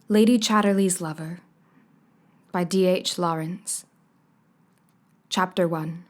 Lady Chatterley's Lover by D.H. Lawrence. Chapter 1.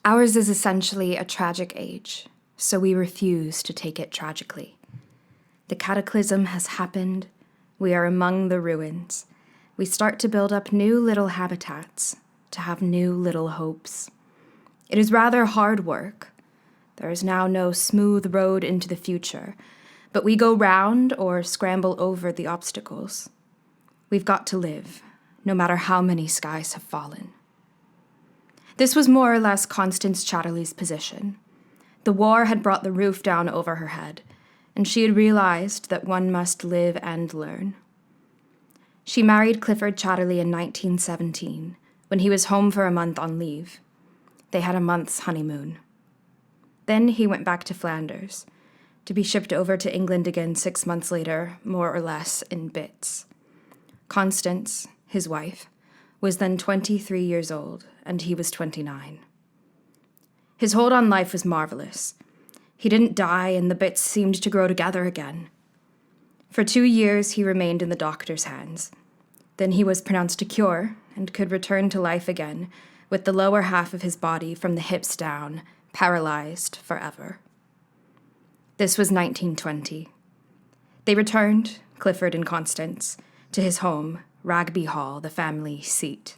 Ours is essentially a tragic age, so we refuse to take it tragically. The cataclysm has happened. We are among the ruins. We start to build up new little habitats, to have new little hopes. It is rather hard work. There is now no smooth road into the future, but we go round or scramble over the obstacles. We've got to live, no matter how many skies have fallen. This was more or less Constance Chatterley's position. The war had brought the roof down over her head, and she had realized that one must live and learn. She married Clifford Chatterley in 1917, when he was home for a month on leave. They had a month's honeymoon. Then he went back to Flanders, to be shipped over to England again 6 months later, more or less in bits. Constance, his wife, was then 23 years old, and he was 29. His hold on life was marvelous. He didn't die, and the bits seemed to grow together again. For 2 years, he remained in the doctor's hands. Then he was pronounced a cure, and could return to life again, with the lower half of his body from the hips down, paralyzed forever. This was 1920. They returned, Clifford and Constance, to his home, Ragby Hall, the family seat.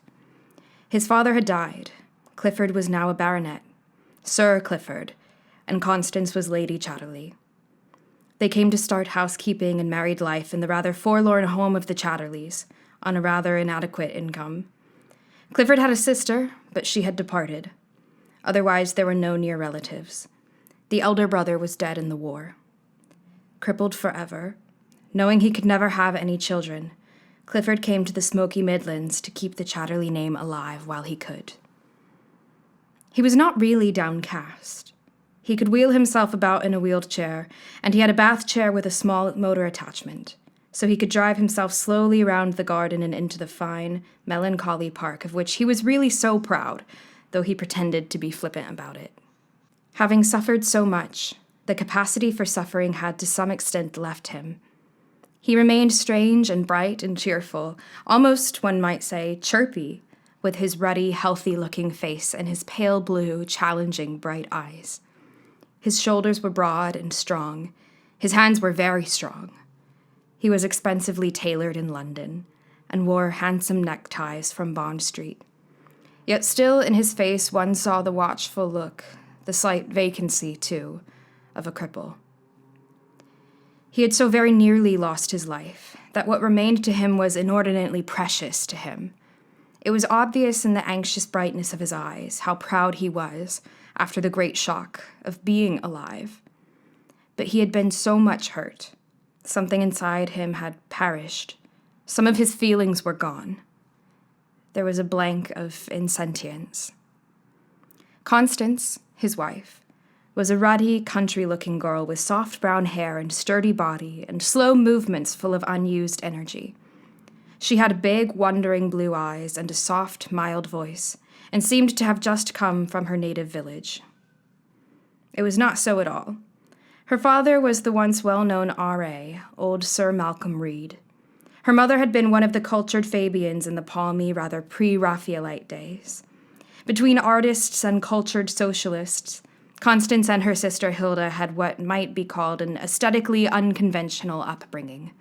His father had died. Clifford was now a baronet, Sir Clifford, and Constance was Lady Chatterley. They came to start housekeeping and married life in the rather forlorn home of the Chatterleys, on a rather inadequate income. Clifford had a sister, but she had departed. Otherwise, there were no near relatives. The elder brother was dead in the war. Crippled forever, knowing he could never have any children, Clifford came to the smoky Midlands to keep the Chatterley name alive while he could. He was not really downcast. He could wheel himself about in a wheeled chair, and he had a bath chair with a small motor attachment, so he could drive himself slowly around the garden and into the fine, melancholy park of which he was really so proud, though he pretended to be flippant about it. Having suffered so much, the capacity for suffering had to some extent left him. He remained strange and bright and cheerful, almost, one might say, chirpy, with his ruddy, healthy-looking face and his pale blue, challenging, bright eyes. His shoulders were broad and strong. His hands were very strong. He was expensively tailored in London, and wore handsome neckties from Bond Street. Yet still in his face one saw the watchful look, the slight vacancy, too, of a cripple. He had so very nearly lost his life that what remained to him was inordinately precious to him. It was obvious in the anxious brightness of his eyes how proud he was, after the great shock of being alive. But he had been so much hurt. Something inside him had perished. Some of his feelings were gone. There was a blank of insentience. Constance, his wife, was a ruddy, country-looking girl with soft brown hair and sturdy body and slow movements full of unused energy. She had big, wondering blue eyes and a soft, mild voice, and seemed to have just come from her native village. It was not so at all. Her father was the once well-known R.A., old Sir Malcolm Reed. Her mother had been one of the cultured Fabians in the palmy, rather pre-Raphaelite days. Between artists and cultured socialists, Constance and her sister Hilda had what might be called an aesthetically unconventional upbringing.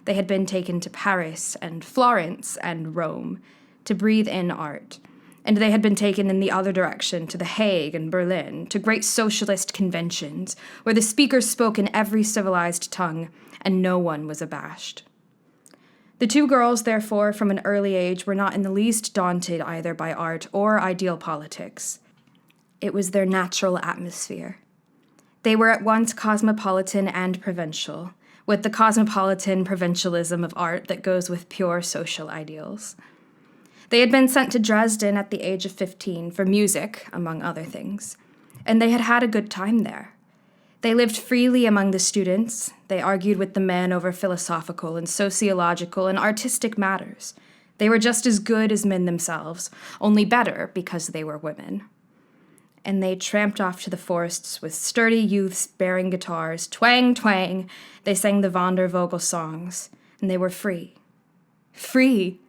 They had been taken to Paris and Florence and Rome to breathe in art, and they had been taken in the other direction to The Hague and Berlin, to great socialist conventions, where the speakers spoke in every civilized tongue, and no one was abashed. The two girls, therefore, from an early age, were not in the least daunted either by art or ideal politics. It was their natural atmosphere. They were at once cosmopolitan and provincial, with the cosmopolitan provincialism of art that goes with pure social ideals. They had been sent to Dresden at the age of 15 for music, among other things, and they had had a good time there. They lived freely among the students. They argued with the men over philosophical and sociological and artistic matters. They were just as good as men themselves, only better because they were women. and they tramped off to the forests with sturdy youths bearing guitars. Twang, twang, they sang the Wandervogel songs, and they were free. Free!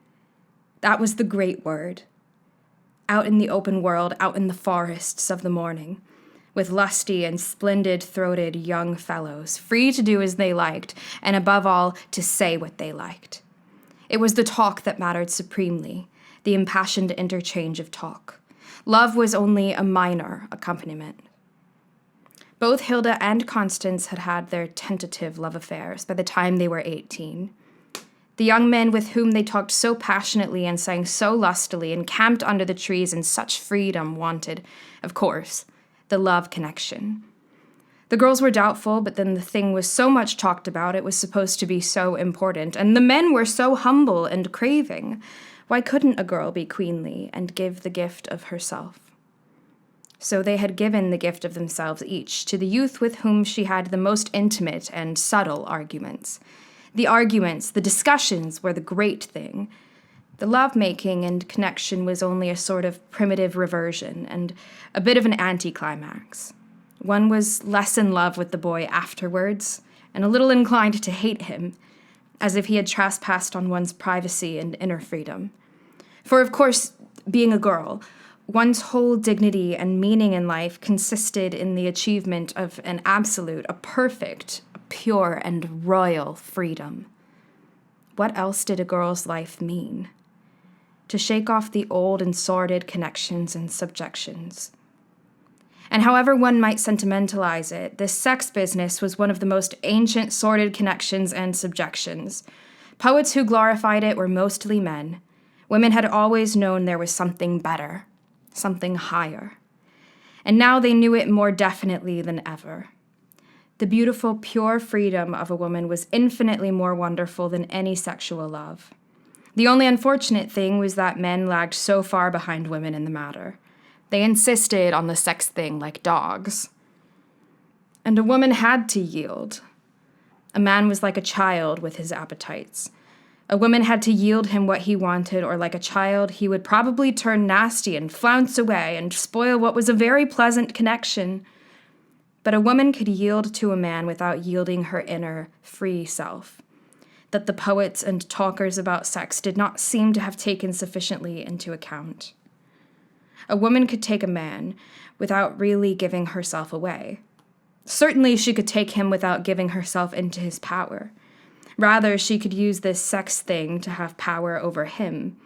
That was the great word. Out in the open world, out in the forests of the morning, with lusty and splendid-throated young fellows, free to do as they liked, and above all, to say what they liked. It was the talk that mattered supremely, the impassioned interchange of talk. Love was only a minor accompaniment. Both Hilda and Constance had had their tentative love affairs by the time they were 18. The young men with whom they talked so passionately and sang so lustily and camped under the trees in such freedom wanted, of course, the love connection. The girls were doubtful, but then the thing was so much talked about, it was supposed to be so important, and the men were so humble and craving. Why couldn't a girl be queenly and give the gift of herself? So they had given the gift of themselves each to the youth with whom she had the most intimate and subtle arguments. The arguments, the discussions were the great thing. The love-making and connection was only a sort of primitive reversion and a bit of an anticlimax. One was less in love with the boy afterwards, and a little inclined to hate him, as if he had trespassed on one's privacy and inner freedom. For, of course, being a girl, one's whole dignity and meaning in life consisted in the achievement of an absolute, a perfect, a pure and royal freedom. What else did a girl's life mean? To shake off the old and sordid connections and subjections. And however one might sentimentalize it, this sex business was one of the most ancient sordid connections and subjections. Poets who glorified it were mostly men. Women had always known there was something better, something higher. And now they knew it more definitely than ever. The beautiful, pure freedom of a woman was infinitely more wonderful than any sexual love. The only unfortunate thing was that men lagged so far behind women in the matter. They insisted on the sex thing like dogs. And a woman had to yield. A man was like a child with his appetites. A woman had to yield him what he wanted, or like a child, he would probably turn nasty and flounce away and spoil what was a very pleasant connection. But a woman could yield to a man without yielding her inner, free self, that the poets and talkers about sex did not seem to have taken sufficiently into account. A woman could take a man without really giving herself away. Certainly she could take him without giving herself into his power. Rather, she could use this sex thing to have power over him,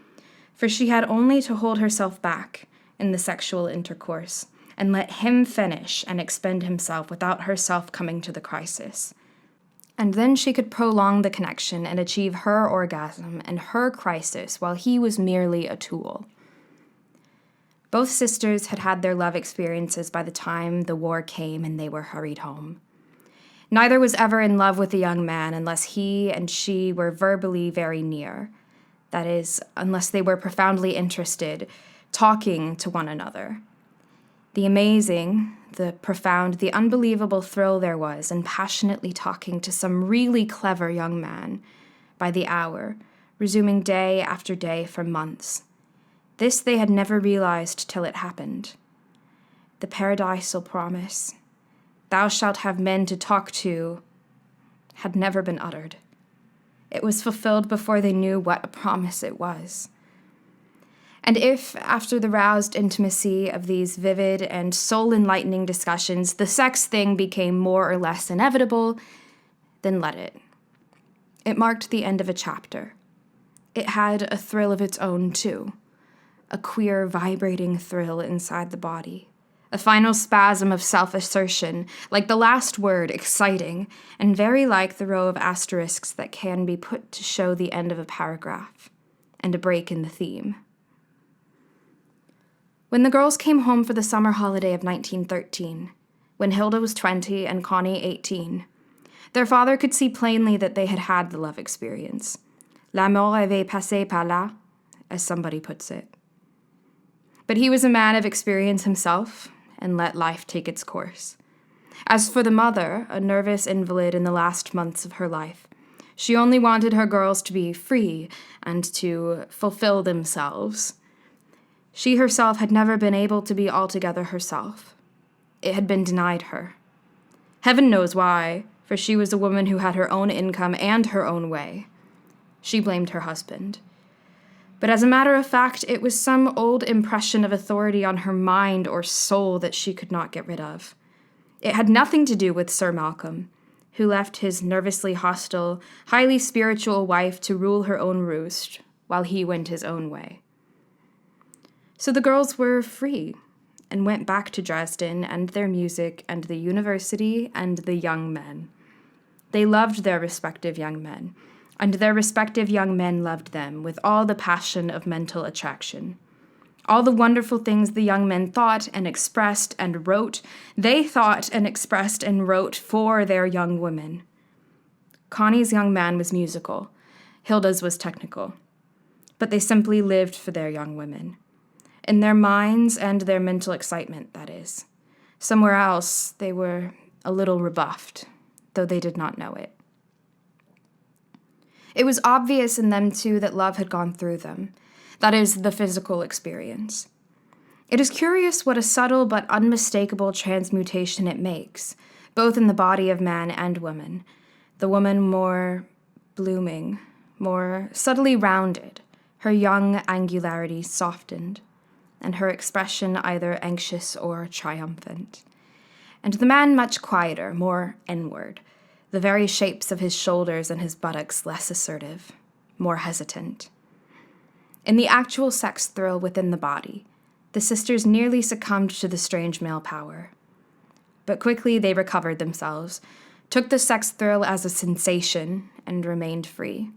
for she had only to hold herself back in the sexual intercourse and let him finish and expend himself without herself coming to the crisis. And then she could prolong the connection and achieve her orgasm and her crisis while he was merely a tool. Both sisters had had their love experiences by the time the war came and they were hurried home. Neither was ever in love with a young man unless he and she were verbally very near. That is, unless they were profoundly interested, talking to one another. The amazing, the profound, the unbelievable thrill there was in passionately talking to some really clever young man by the hour, resuming day after day for months. This they had never realized till it happened. The paradisal promise, "Thou shalt have men to talk to," had never been uttered. It was fulfilled before they knew what a promise it was. And if, after the roused intimacy of these vivid and soul-enlightening discussions, the sex thing became more or less inevitable, then let it. It marked the end of a chapter. It had a thrill of its own, too. A queer, vibrating thrill inside the body. A final spasm of self-assertion, like the last word, exciting, and very like the row of asterisks that can be put to show the end of a paragraph, and a break in the theme. When the girls came home for the summer holiday of 1913, when Hilda was 20 and Connie 18, their father could see plainly that they had had the love experience. L'amour avait passé par là, as somebody puts it. But he was a man of experience himself, and let life take its course. As for the mother, a nervous invalid in the last months of her life, she only wanted her girls to be free and to fulfill themselves. She herself had never been able to be altogether herself. It had been denied her. Heaven knows why, for she was a woman who had her own income and her own way. She blamed her husband. But as a matter of fact, it was some old impression of authority on her mind or soul that she could not get rid of. It had nothing to do with Sir Malcolm, who left his nervously hostile, highly spiritual wife to rule her own roost, while he went his own way. So the girls were free, and went back to Dresden and their music and the university and the young men. They loved their respective young men, and their respective young men loved them with all the passion of mental attraction. All the wonderful things the young men thought and expressed and wrote, they thought and expressed and wrote for their young women. Connie's young man was musical, Hilda's was technical, but they simply lived for their young women. In their minds and their mental excitement, that is. Somewhere else, they were a little rebuffed, though they did not know it. It was obvious in them, too, that love had gone through them. That is, the physical experience. It is curious what a subtle but unmistakable transmutation it makes, both in the body of man and woman. The woman more blooming, more subtly rounded, her young angularity softened, and her expression either anxious or triumphant. And the man much quieter, more inward, the very shapes of his shoulders and his buttocks less assertive, more hesitant. In the actual sex thrill within the body, the sisters nearly succumbed to the strange male power. But quickly they recovered themselves, took the sex thrill as a sensation, and remained free.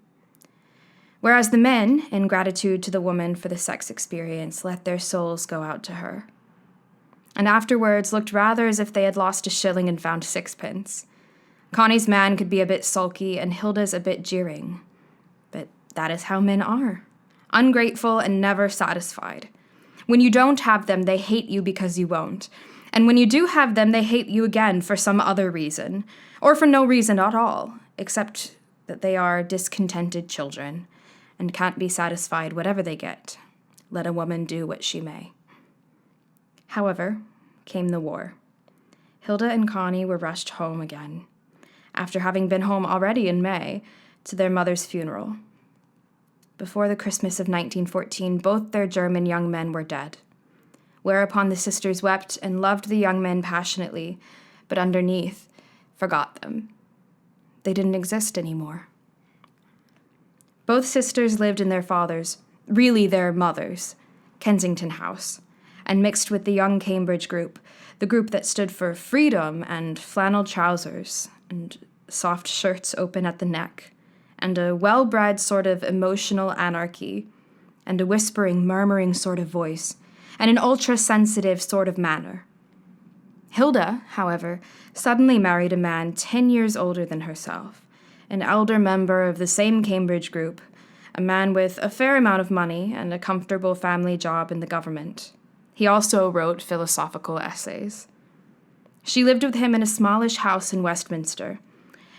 Whereas the men, in gratitude to the woman for the sex experience, let their souls go out to her. And afterwards looked rather as if they had lost a shilling and found sixpence. Connie's man could be a bit sulky and Hilda's a bit jeering. But that is how men are. Ungrateful and never satisfied. When you don't have them, they hate you because you won't. And when you do have them, they hate you again for some other reason. Or for no reason at all, except that they are discontented children and can't be satisfied whatever they get, let a woman do what she may. However, came the war. Hilda and Connie were rushed home again, after having been home already in May, to their mother's funeral. Before the Christmas of 1914, both their German young men were dead, whereupon the sisters wept and loved the young men passionately, but underneath, forgot them. They didn't exist anymore. Both sisters lived in their father's, really their mother's, Kensington house, and mixed with the young Cambridge group, the group that stood for freedom and flannel trousers and soft shirts open at the neck, and a well-bred sort of emotional anarchy, and a whispering, murmuring sort of voice, and an ultra-sensitive sort of manner. Hilda, however, suddenly married a man 10 years older than herself, an elder member of the same Cambridge group, a man with a fair amount of money and a comfortable family job in the government. He also wrote philosophical essays. She lived with him in a smallish house in Westminster,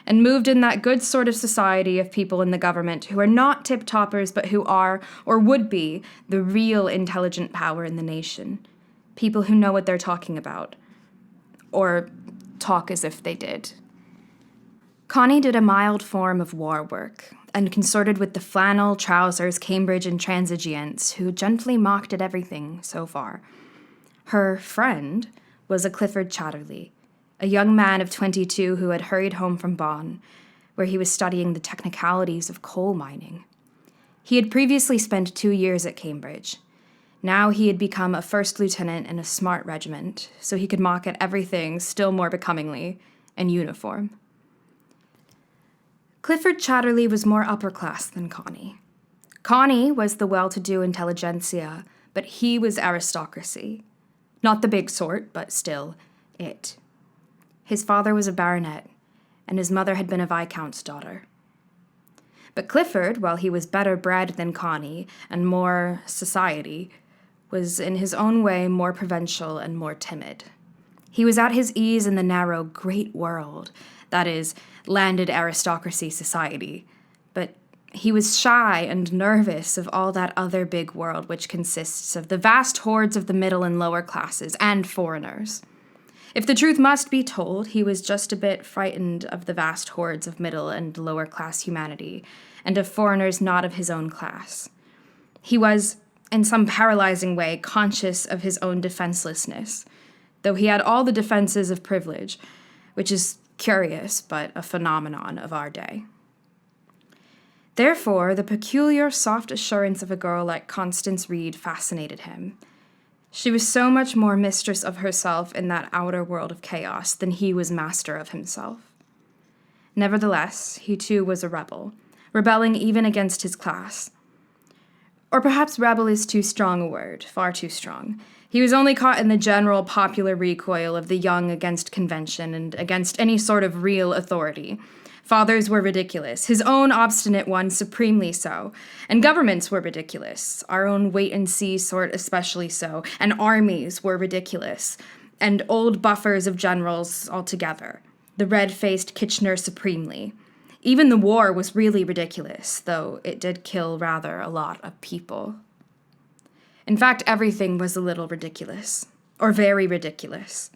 and moved in that good sort of society of people in the government who are not tip-toppers but who are, or would be, the real intelligent power in the nation. People who know what they're talking about. Or talk as if they did. Connie did a mild form of war work, and consorted with the flannel, trousers, Cambridge intransigeants who gently mocked at everything so far. Her friend was a Clifford Chatterley, a young man of 22 who had hurried home from Bonn, where he was studying the technicalities of coal mining. He had previously spent 2 years at Cambridge. Now he had become a first lieutenant in a smart regiment, so he could mock at everything still more becomingly in uniform. Clifford Chatterley was more upper class than Connie. Connie was the well-to-do intelligentsia, but he was aristocracy. Not the big sort, but still, it. His father was a baronet, and his mother had been a viscount's daughter. But Clifford, while he was better bred than Connie, and more society, was in his own way more provincial and more timid. He was at his ease in the narrow, great world, that is, landed aristocracy society, but He was shy and nervous of all that other big world which consists of the vast hordes of the middle and lower classes and foreigners. If the truth must be told, he was just a bit frightened of the vast hordes of middle and lower class humanity, and of foreigners not of his own class. He was, in some paralyzing way, conscious of his own defenselessness, though he had all the defenses of privilege, which is curious but a phenomenon of our day. Therefore, the peculiar, soft assurance of a girl like Constance Reed fascinated him. She was so much more mistress of herself in that outer world of chaos than he was master of himself. Nevertheless, he too was a rebel, rebelling even against his class. Or perhaps rebel is too strong a word, far too strong. He was only caught in the general popular recoil of the young against convention and against any sort of real authority. Fathers were ridiculous, his own obstinate one supremely so, and governments were ridiculous, our own wait-and-see sort especially so, and armies were ridiculous, and old buffers of generals altogether, the red-faced Kitchener supremely. Even the war was really ridiculous, though it did kill rather a lot of people. In fact, everything was a little ridiculous, or very ridiculous.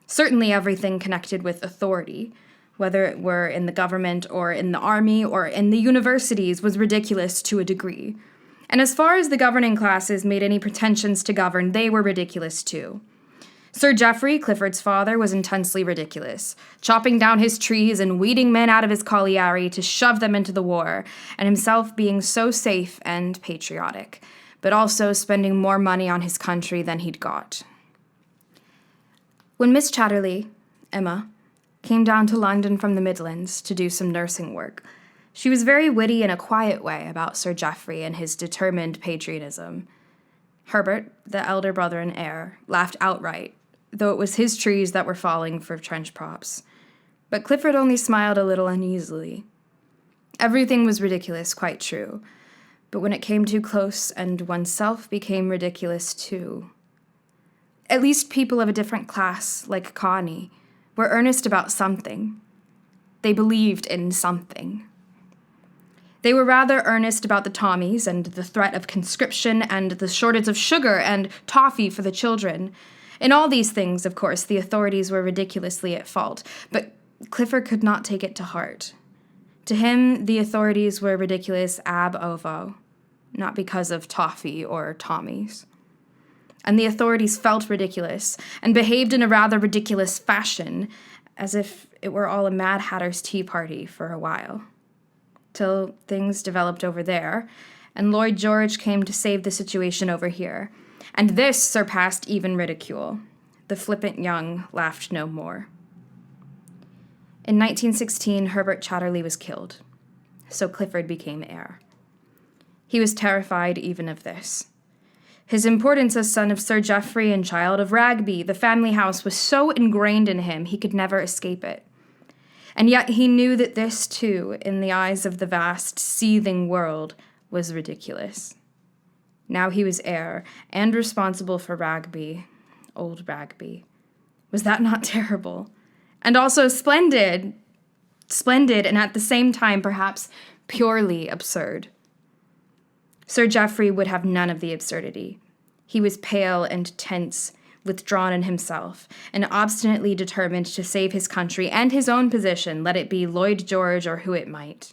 Certainly everything connected with authority, whether it were in the government or in the army or in the universities, was ridiculous to a degree. And as far as the governing classes made any pretensions to govern, they were ridiculous too. Sir Geoffrey, Clifford's father, was intensely ridiculous, chopping down his trees and weeding men out of his colliery to shove them into the war, and himself being so safe and patriotic, but also spending more money on his country than he'd got. When Miss Chatterley, Emma, came down to London from the Midlands to do some nursing work, she was very witty in a quiet way about Sir Geoffrey and his determined patriotism. Herbert, the elder brother and heir, laughed outright, though it was his trees that were falling for trench props. But Clifford only smiled a little uneasily. Everything was ridiculous, quite true, but when it came too close and oneself became ridiculous too. At least people of a different class, like Connie, were earnest about something. They believed in something. They were rather earnest about the Tommies and the threat of conscription and the shortage of sugar and toffee for the children. In all these things, of course, the authorities were ridiculously at fault, but Clifford could not take it to heart. To him, the authorities were ridiculous ab ovo, not because of toffee or Tommies. And the authorities felt ridiculous, and behaved in a rather ridiculous fashion, as if it were all a Mad Hatter's tea party for a while. Till things developed over there, and Lloyd George came to save the situation over here, and this surpassed even ridicule. The flippant young laughed no more. In 1916, Herbert Chatterley was killed, so Clifford became heir. He was terrified even of this. His importance as son of Sir Geoffrey and child of Ragby, the family house, was so ingrained in him he could never escape it. And yet he knew that this, too, in the eyes of the vast, seething world, was ridiculous. Now he was heir, and responsible for Ragby, old Ragby. Was that not terrible? And also splendid, and at the same time, perhaps, purely absurd. Sir Geoffrey would have none of the absurdity. He was pale and tense, withdrawn in himself, and obstinately determined to save his country and his own position, let it be Lloyd George or who it might.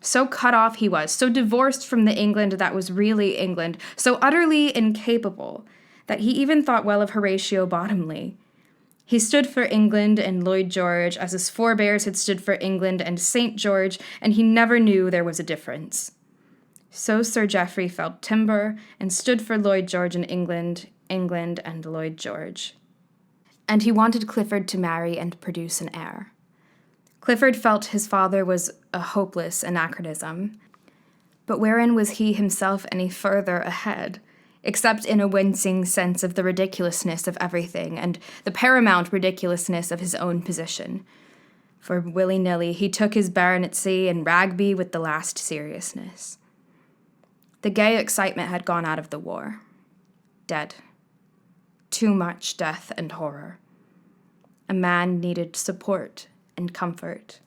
So cut off he was, so divorced from the England that was really England, so utterly incapable, that he even thought well of Horatio Bottomley. He stood for England and Lloyd George as his forebears had stood for England and St. George, and he never knew there was a difference. So Sir Geoffrey felled timber and stood for Lloyd George in England, England and Lloyd George. And he wanted Clifford to marry and produce an heir. Clifford felt his father was a hopeless anachronism, but wherein was he himself any further ahead, except in a wincing sense of the ridiculousness of everything and the paramount ridiculousness of his own position? For willy-nilly he took his baronetcy and Ragby with the last seriousness. The gay excitement had gone out of the war. Dead. Too much death and horror. A man needed support and comfort.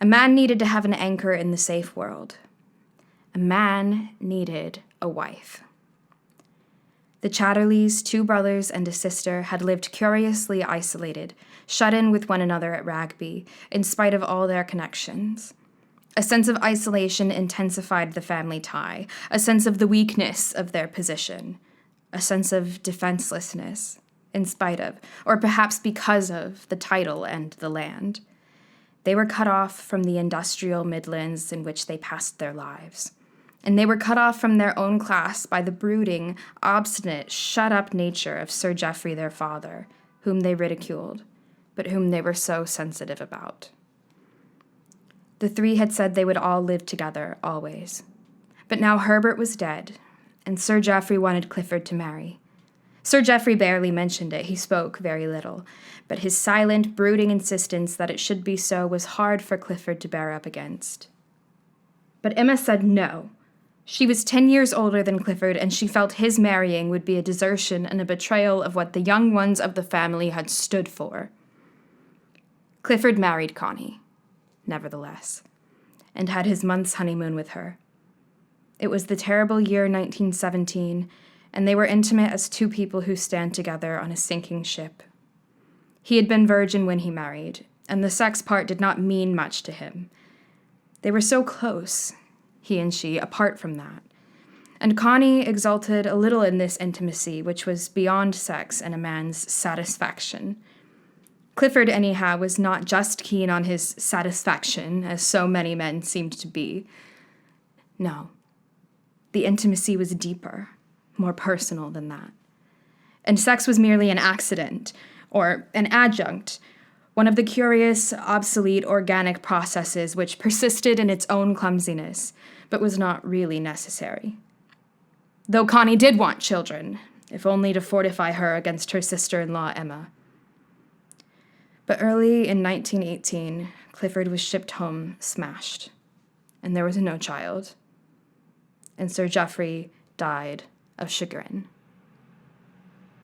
A man needed to have an anchor in the safe world. A man needed a wife. The Chatterlys, 2 brothers and a sister, had lived curiously isolated, shut in with one another at Ragby, in spite of all their connections. A sense of isolation intensified the family tie, a sense of the weakness of their position, a sense of defenselessness, in spite of, or perhaps because of, the title and the land. They were cut off from the industrial Midlands in which they passed their lives. And they were cut off from their own class by the brooding, obstinate, shut-up nature of Sir Geoffrey, their father, whom they ridiculed, but whom they were so sensitive about. The 3 had said they would all live together, always. But now Herbert was dead, and Sir Geoffrey wanted Clifford to marry. Sir Geoffrey barely mentioned it, he spoke very little, but his silent, brooding insistence that it should be so was hard for Clifford to bear up against. But Emma said no. She was 10 years older than Clifford, and she felt his marrying would be a desertion and a betrayal of what the young ones of the family had stood for. Clifford married Connie, nevertheless, and had his month's honeymoon with her. It was the terrible year 1917, and they were intimate as 2 people who stand together on a sinking ship. He had been virgin when he married, and the sex part did not mean much to him. They were so close, he and she, apart from that. And Connie exulted a little in this intimacy, which was beyond sex and a man's satisfaction. Clifford, anyhow, was not just keen on his satisfaction, as so many men seemed to be. No. The intimacy was deeper, more personal than that. And sex was merely an accident, or an adjunct, one of the curious, obsolete, organic processes which persisted in its own clumsiness, but was not really necessary. Though Connie did want children, if only to fortify her against her sister-in-law Emma. But early in 1918, Clifford was shipped home smashed, and there was no child. And Sir Geoffrey died of chagrin.